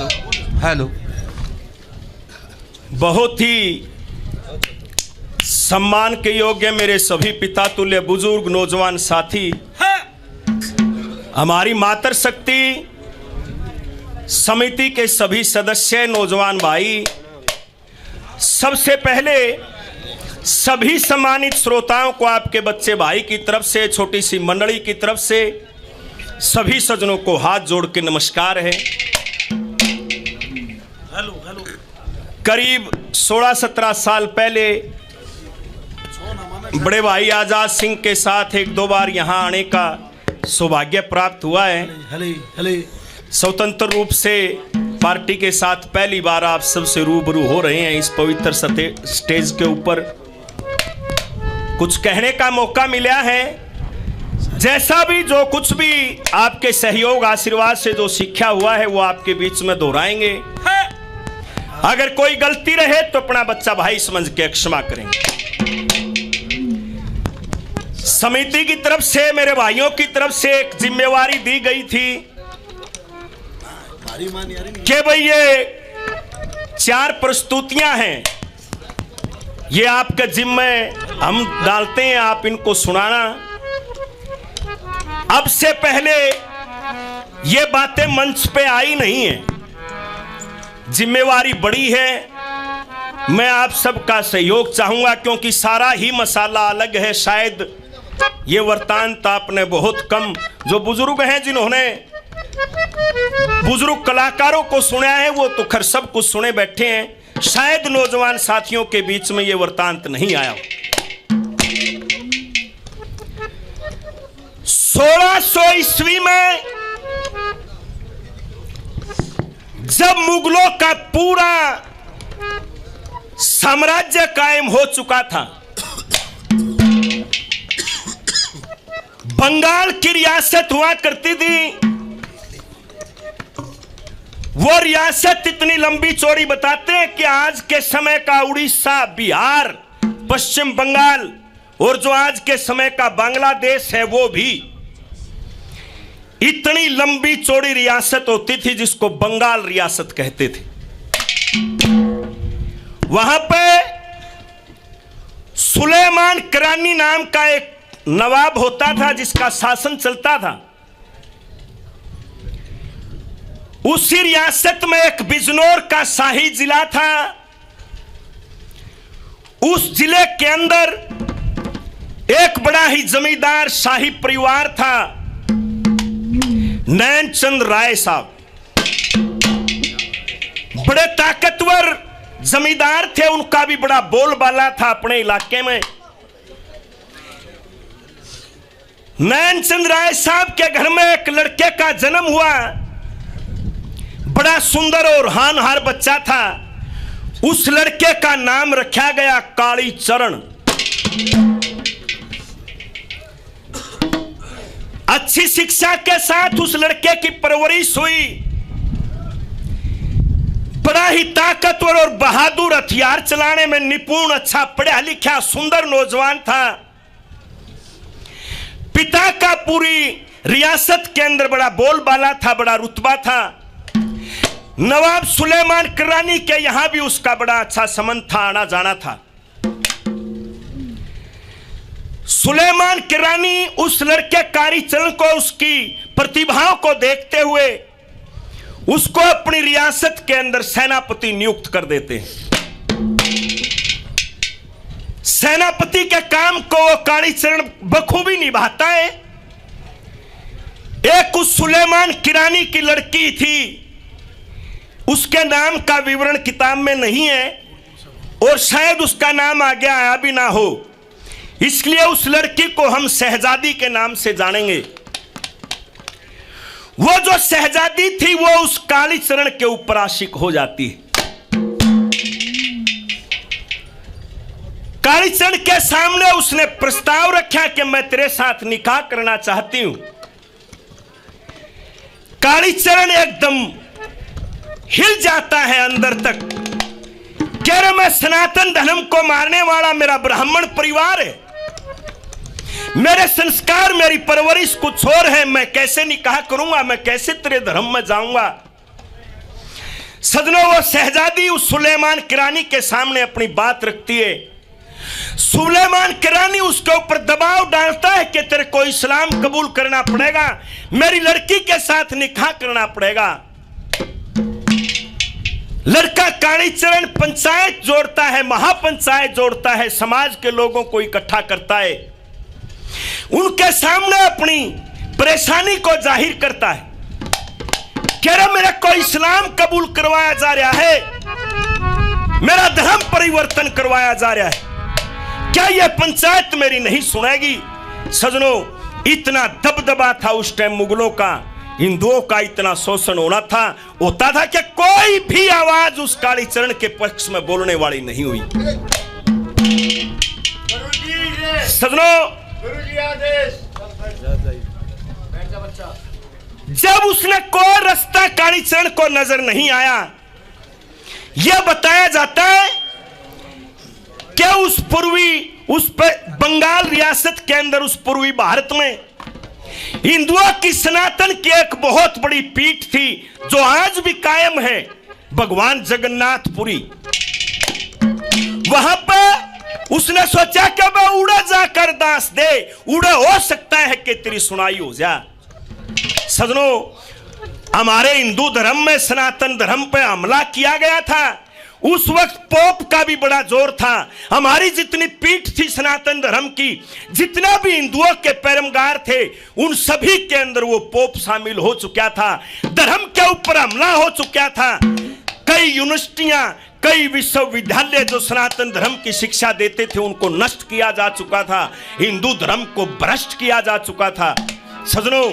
Hello hello. बहुत ही सम्मान के योग्य मेरे सभी पिता तुल्य बुजुर्ग नौजवान साथी, हमारी मातृ शक्ति समिति के सभी सदस्य नौजवान भाई, सबसे पहले सभी सम्मानित श्रोताओं को आपके बच्चे भाई की तरफ से, छोटी सी मंडली की तरफ से सभी सज्जनों को हाथ जोड़ के नमस्कार है। करीब 16-17 साल पहले बड़े भाई आजाद सिंह के साथ एक दो बार यहाँ आने का सौभाग्य प्राप्त हुआ है। स्वतंत्र रूप से पार्टी के साथ पहली बार आप सबसे रूबरू हो रहे हैं इस पवित्र स्टेज के ऊपर। कुछ कहने का मौका मिला है। जैसा भी जो कुछ भी आपके सहयोग आशीर्वाद से जो सीखा हुआ है वो आपके बीच में दोहराएंगे। अगर कोई गलती रहे तो अपना बच्चा भाई समझ के क्षमा करेंगे। समिति की तरफ से, मेरे भाइयों की तरफ से एक जिम्मेवारी दी गई थी कि भाई ये 4 प्रस्तुतियां हैं, ये आपके जिम्मे हम डालते हैं, आप इनको सुनाना। अब से पहले ये बातें मंच पे आई नहीं है, जिम्मेवारी बड़ी है। मैं आप सबका सहयोग चाहूंगा क्योंकि सारा ही मसाला अलग है। शायद ये वृत्तांत आपने बहुत कम, जो बुजुर्ग हैं जिन्होंने बुजुर्ग कलाकारों को सुना है वो तो खैर सब कुछ सुने बैठे हैं, शायद नौजवान साथियों के बीच में ये वृत्तांत नहीं आया। 1600 ईस्वी में जब मुगलों का पूरा साम्राज्य कायम हो चुका था, बंगाल की रियासत हुआ करती थी। वो रियासत इतनी लंबी चौड़ी बताते हैं कि आज के समय का उड़ीसा, बिहार, पश्चिम बंगाल और जो आज के समय का बांग्लादेश है वो भी इतनी लंबी चौड़ी रियासत होती थी जिसको बंगाल रियासत कहते थे। वहां पे सुलेमान करानी नाम का एक नवाब होता था जिसका शासन चलता था। उसी रियासत में एक बिजनौर का शाही जिला था। उस जिले के अंदर एक बड़ा ही जमींदार शाही परिवार था, नैनचंद राय साहब। बड़े ताकतवर जमींदार थे, उनका भी बड़ा बोलबाला था अपने इलाके में। नैनचंद राय साहब के घर में एक लड़के का जन्म हुआ, बड़ा सुंदर और हानहार बच्चा था। उस लड़के का नाम रखा गया कालीचरण। अच्छी शिक्षा के साथ उस लड़के की परवरिश हुई। बड़ा ही ताकतवर और बहादुर, हथियार चलाने में निपुण, अच्छा पढ़ा लिखा सुंदर नौजवान था। पिता का पूरी रियासत के अंदर बड़ा बोलबाला था, बड़ा रुतबा था। नवाब सुलेमान करानी के यहां भी उसका बड़ा अच्छा संबंध था, आना जाना था। सुलेमान करानी उस लड़के कालीचरण को, उसकी प्रतिभाओं को देखते हुए उसको अपनी रियासत के अंदर सेनापति नियुक्त कर देते हैं। सेनापति के काम को वो कालीचरण बखूबी निभाता है। एक उस सुलेमान करानी की लड़की थी, उसके नाम का विवरण किताब में नहीं है और शायद उसका नाम आगे आया भी ना हो, इसलिए उस लड़की को हम शहजादी के नाम से जानेंगे। वो जो शहजादी थी वो उस कालीचरण के ऊपर आशिक हो जाती है। कालीचरण के सामने उसने प्रस्ताव रखा कि मैं तेरे साथ निकाह करना चाहती हूं। कालीचरण एकदम हिल जाता है अंदर तक, कह रहा मैं सनातन धर्म को मारने वाला मेरा ब्राह्मण परिवार है, मेरे संस्कार मेरी परवरिश कुछ और है, मैं कैसे निकाह करूंगा, मैं कैसे तेरे धर्म में जाऊंगा। सजनों, वो शहजादी उस सुलेमान किरानी के सामने अपनी बात रखती है। सुलेमान किरानी उसके ऊपर दबाव डालता है कि तेरे को इस्लाम कबूल करना पड़ेगा, मेरी लड़की के साथ निकाह करना पड़ेगा। लड़का कालीचरण पंचायत जोड़ता है, महापंचायत जोड़ता है, समाज के लोगों को इकट्ठा करता है, उनके सामने अपनी परेशानी को जाहिर करता है। कह रहा मेरे को इस्लाम कबूल करवाया जा रहा है, मेरा धर्म परिवर्तन करवाया जा रहा है, क्या यह पंचायत मेरी नहीं सुनेगी? सजनों, इतना दबदबा था उस टाइम मुगलों का, हिंदुओं का इतना शोषण होता था कि कोई भी आवाज उस कालीचरण के पक्ष में बोलने वाली नहीं हुई। सजनों, जब उसने कोई रास्ता कालीचरण को नजर नहीं आया, यह बताया जाता है कि उस बंगाल रियासत के अंदर, उस पूर्वी भारत में हिंदुओं की सनातन की एक बहुत बड़ी पीठ थी जो आज भी कायम है, भगवान जगन्नाथपुरी। वहां पर उसने सोचा कि मैं उड़ा जाकर दास दे, उड़ा हो सकता है कि तेरी सुनाई हो जा। सजनों, हमारे हिंदू धर्म में सनातन धर्म पे हमला किया गया था, उस वक्त पोप का भी बड़ा जोर था। हमारी जितनी पीठ थी सनातन धर्म की, जितना भी हिंदुओं के पैरमगार थे, उन सभी के अंदर वो पोप शामिल हो चुका था, धर्म के ऊपर हमला हो चुका था। कई यूनिवर्सिटियां, कई विश्वविद्यालय जो सनातन धर्म की शिक्षा देते थे उनको नष्ट किया जा चुका था, हिंदू धर्म को भ्रष्ट किया जा चुका था। सजनों,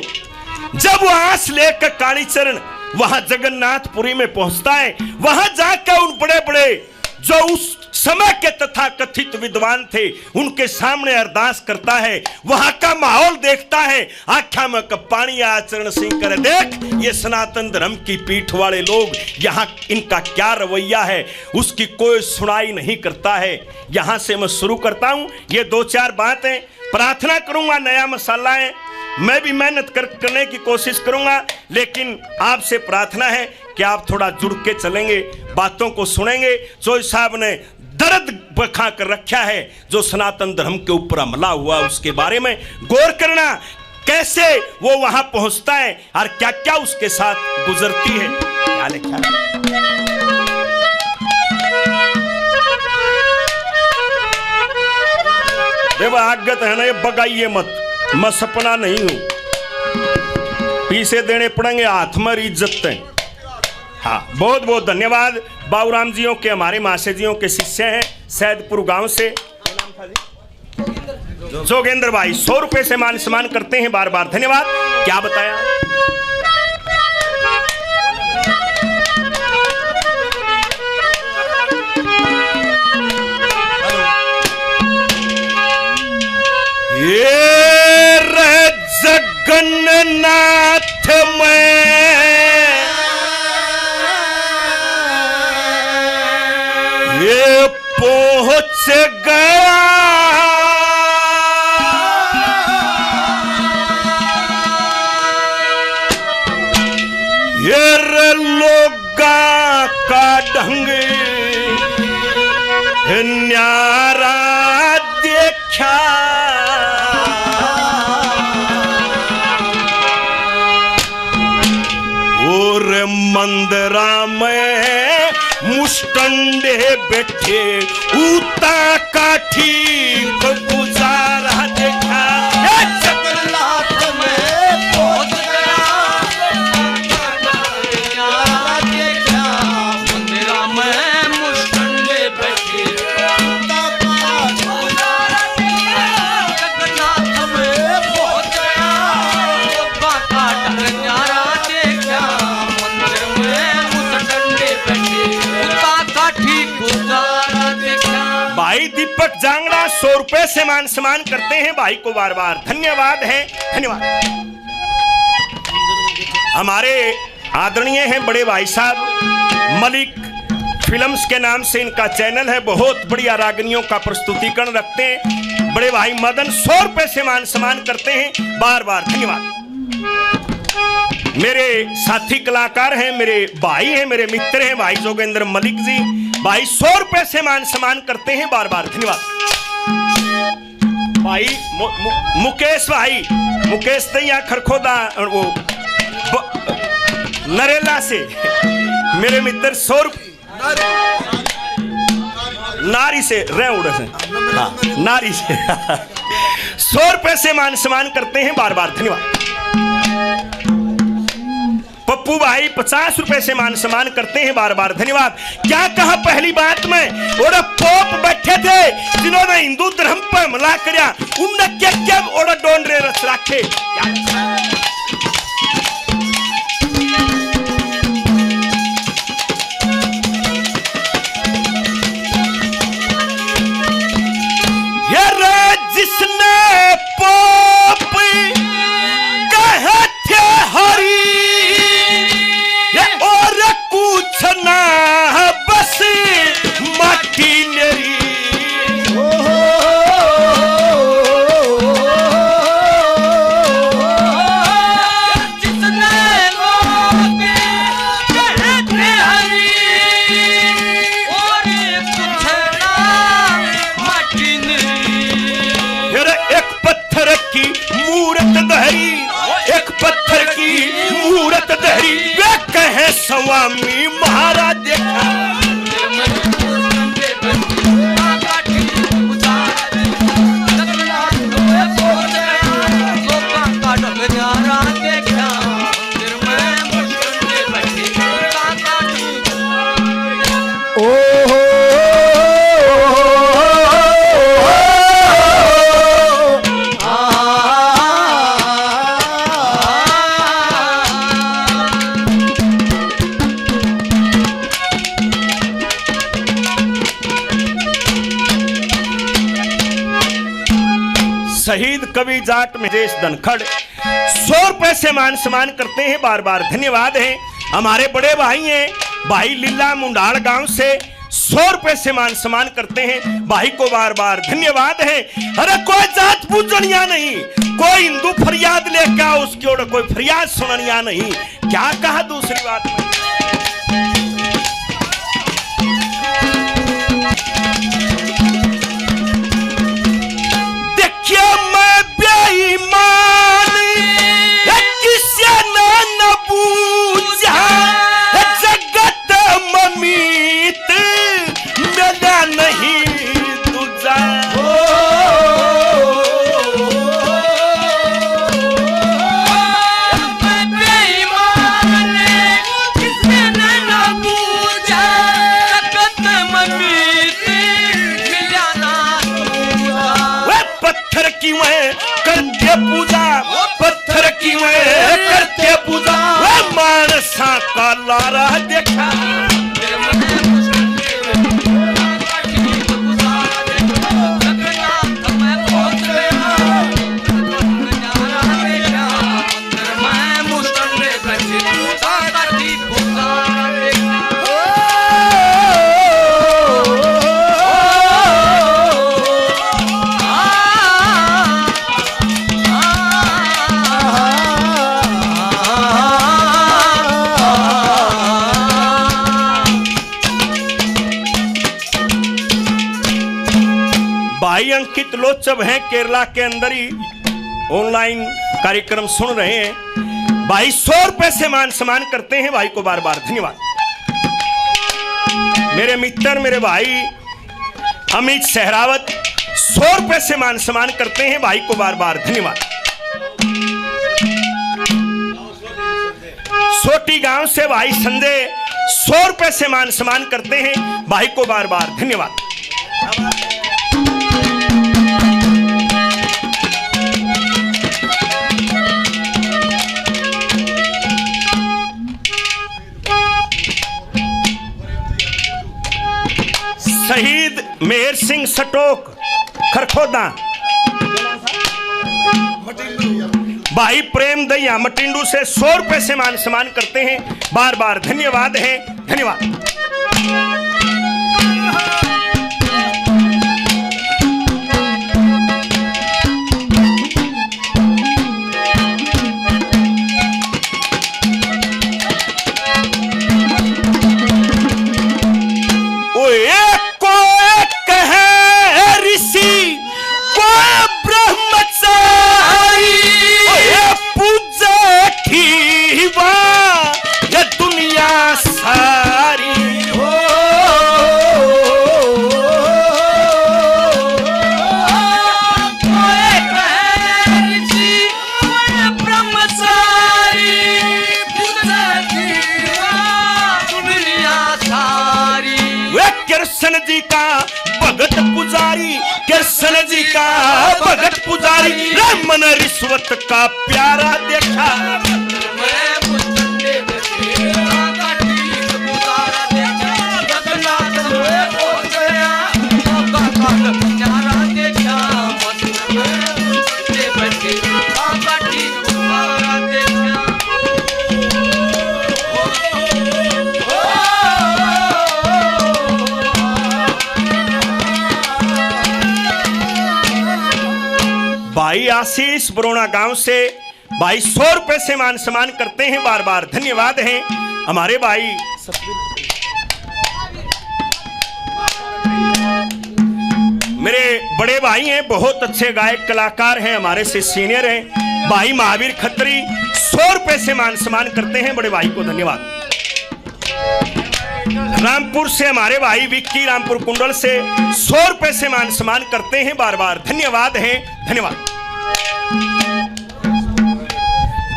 जब वो आस लेकर कालीचरण वहां जगन्नाथपुरी में पहुंचता है, वहां जाकर उन बड़े बड़े जो उस समय के तथाकथित विद्वान थे उनके सामने अरदास करता है, वहां का माहौल देखता है, आख्या में पानी आचरण सिंह करे, देख ये सनातन धर्म की पीठ वाले लोग, यहाँ इनका क्या रवैया है, उसकी कोई सुनाई नहीं करता है। यहां से मैं शुरू करता हूं, ये 2-4 बातें प्रार्थना करूंगा, नया मसाला है, मैं भी मेहनत करने की कोशिश करूंगा, लेकिन आपसे प्रार्थना है कि आप थोड़ा जुड़ के चलेंगे, बातों को सुनेंगे। चोई साहब ने दर्द बखा कर रखा है, जो सनातन धर्म के ऊपर हमला हुआ उसके बारे में गौर करना, कैसे वो वहां पहुंचता है और क्या क्या उसके साथ गुजरती है। क्या लिखा है? देखो आगत है ना, ये बगाइए मत, मैं सपना नहीं हूं, पीछे देने पड़ेंगे, हाथ में इज्जत है। हाँ, बहुत बहुत धन्यवाद। बाबूराम जियों के, हमारे मासे जियों के शिष्य हैं, सैदपुर गांव से जोगेंद्र भाई 100 रुपए से मान सम्मान करते हैं, बार बार धन्यवाद। क्या बताया? ये जगन्नाथ में ये पहुंच गया, ये लोगा का ढंग न्यारा देखा, मंदिरा में मुष्टंडे बैठे उता काठी गुजारा देखा, जगन्नाथ में पहुंच गया, देखा मंदिरा में मुष्टंडे बैठे जगन्नाथ में पहुंच गया। भाई दीपक जांगड़ा 100 रुपए से मान सम्मान करते हैं, भाई को बार बार धन्यवाद है, धन्यवाद। हमारे आदरणीय हैं बड़े भाई साहब, मलिक फिल्म्स के नाम से इनका चैनल है, बहुत बढ़िया रागनियों का प्रस्तुतिकरण रखते हैं बड़े भाई मदन, 100 रुपए से मान सम्मान करते हैं, बार बार धन्यवाद। मेरे साथी कलाकार हैं, मेरे भाई हैं, मेरे मित्र हैं, भाई जोगेंद्र मलिक जी, भाई 100 रुपए से मान सम्मान करते हैं, बार बार धन्यवाद। भाई मुकेश भाई, मुकेश दैया खरखोदा वो नरेला से मेरे मित्र 100 नारी से रह उड़ से नारी से 100 रुपए से मान सम्मान करते हैं, बार बार धन्यवाद। पप्पू भाई 50 रुपए से मान सम्मान करते हैं, बार बार धन्यवाद। क्या कहा पहली बात में, और पोप बैठे थे जिन्होंने हिंदू धर्म पर हमला किया, उनने क्या क्या और डोंडरे रस रखे। जिसने पोप कहे थे हरी और कुछ ना बस माटी मेरी, जिसने कहे थे हरी और कुछ ना माटी मेरी। एक पत्थर की मूरत दहरी, एक पत्थर की मूरत दहरी, वे कहे स्वामी महाराज देखा। शहीद कवि जाट महेश धनखड़ 100 रुपए से मान सम्मान करते हैं, बार बार धन्यवाद है। हमारे बड़े भाई हैं, भाई लीला मुंडाल गांव से 100 रुपए से मान सम्मान करते हैं, भाई को बार बार धन्यवाद है। अरे कोई जात पूजनिया नहीं, कोई हिंदू फरियाद लेके आओ, उसकी ओर कोई फरियाद सुननिया नहीं। क्या कहा दूसरी बात में, मैं बेईमान किसी न पूछा, जगत ममीत मेरा नहीं तुझा। मैं बेईमान किसी न पूछा, जगत ममीत मेरा ना तुझा। पत्थर की मैं करते पूजा, पत्थर की मैं करते पूजा, मानसा का लारा देखा। भाई अंकित लोचब हैं, केरला के अंदर ही ऑनलाइन कार्यक्रम सुन रहे हैं, भाई 100 रुपए से मान सम्मान करते हैं, भाई को बार बार धन्यवाद। मेरे मित्र, मेरे भाई अमित सहरावत 100 रुपए से मान सम्मान करते हैं, भाई को बार बार धन्यवाद। सोटी गांव से भाई संजय 100 रुपए से मान सम्मान करते हैं, भाई को बार बार धन्यवाद। शहीद मेहर सिंह सटोक खरखोदा, भाई प्रेम दैया मटिंडू से 100 रुपए से मान सम्मान करते हैं, बार बार धन्यवाद है, धन्यवाद। कृष्ण जी का भगत पुजारी, कृष्ण जी का भगत पुजारी, मन रिश्वत का प्यारा देखा। भाई आशीष बरोना गांव से भाई 100 रुपए से मान सम्मान करते हैं, बार बार धन्यवाद हैं हमारे भाई। मेरे बड़े भाई हैं, बहुत अच्छे गायक कलाकार हैं, हमारे से सीनियर हैं भाई महावीर खत्री, 100 रुपए से मान सम्मान करते हैं, बड़े भाई को धन्यवाद। रामपुर से हमारे भाई विक्की, रामपुर कुंडल से 100 रुपए से मान सम्मान करते हैं, बार बार धन्यवाद हैं, धन्यवाद।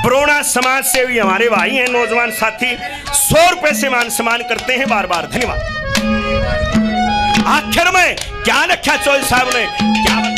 बरोना समाज से भी हमारे भाई हैं, नौजवान साथी, 100 रुपए से मान सम्मान करते हैं, बार बार धन्यवाद। आखिर में क्या रखा चौधरी साहब ने, क्या बताया?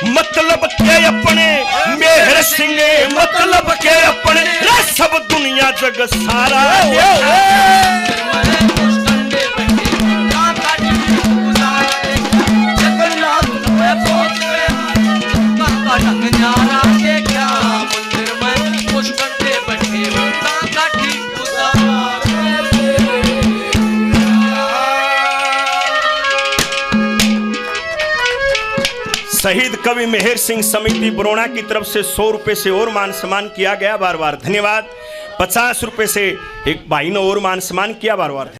मतलब के अपने मेहर सिंह, मतलब के अपने सब दुनिया जग सारा। शहीद कवि मेहर सिंह समिति बरोना की तरफ से 100 रुपए से और मान सम्मान किया गया, बार बार धन्यवाद। 50 रुपए से एक भाई ने और मान सम्मान किया, बार बार।